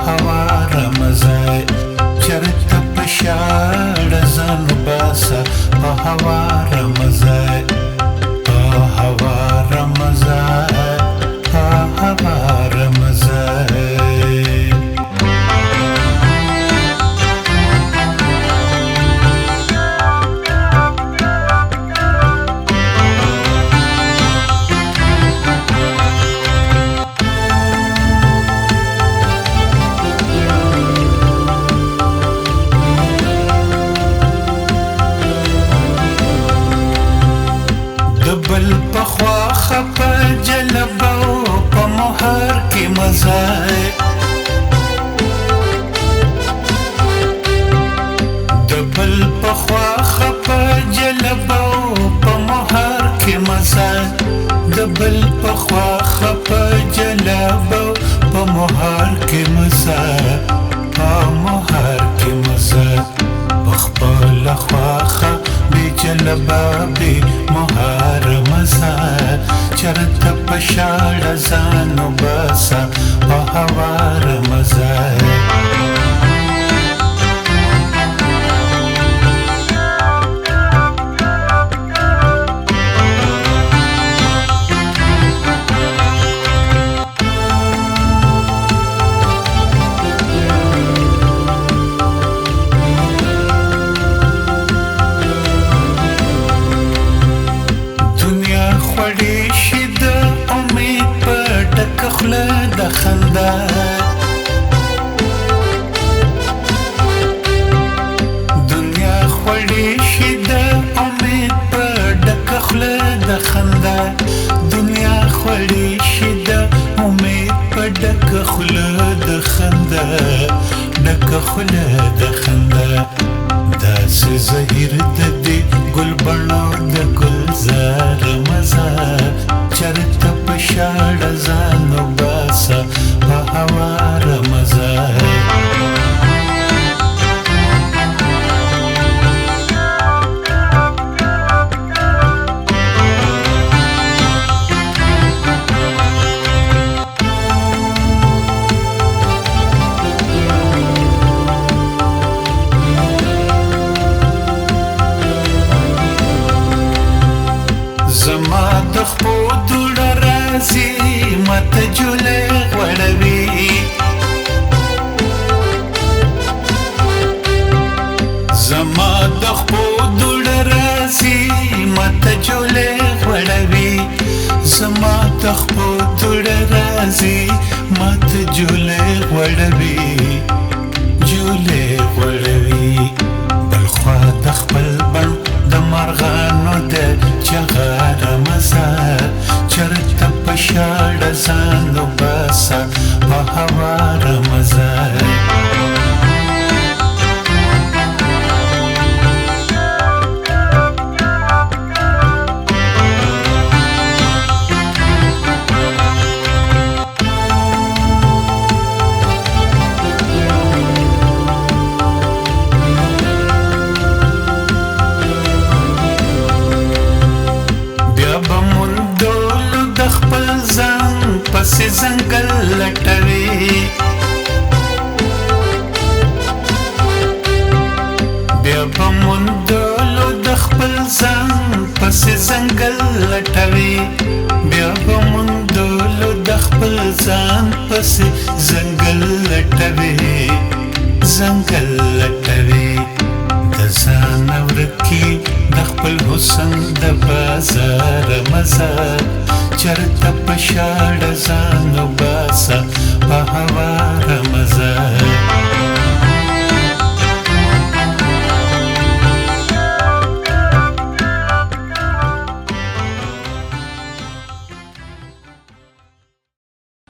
هوار مزه چرته په شاړه ځان باسه په هوار مزه په هوار مزه په هوار مزه بل پخوا خپا جلبو په مهار کې مزه د بل پخوا خپا جلبو په مهار کې مزه د بل پخوا خپا جلبو په مهار کې مزه په مهار کې مزه بخپل خواخه بی جلبا بی مهار مزه چرته په شاړه ځان باسه په هوار مزه خله د خندا دنیا خوړې شي د امید په ډکه خله د خندا دنیا خوړې شي د امید په ډکه خله د خندا ډکه خله د خندا داسې زهیر د دې ګل بڼو د ګلزار مزه چرته په شاړه ځان باسه په هوار مزه زما د خپو دوړه راځي ماته جولې غوړوي زما د خپو دوړه راځي ماته جولې غوړوي زما د خپو دوړه راځي ماته جولې غوړوي جولې غوړوي بل خوا د خپل بڼ د مرغانو د چغار مزه چرته په شاړه ځان باسه په هوار مزه پس زنګل لټوي بیا په موندلو د خپل ځان پس زنګل لټوي بیا په موندلو د خپل ځان پس زنګل لټوي زنګل لټوي د ځان ورکی د خپل حسن د بازار مزه چرته په شاړه ځان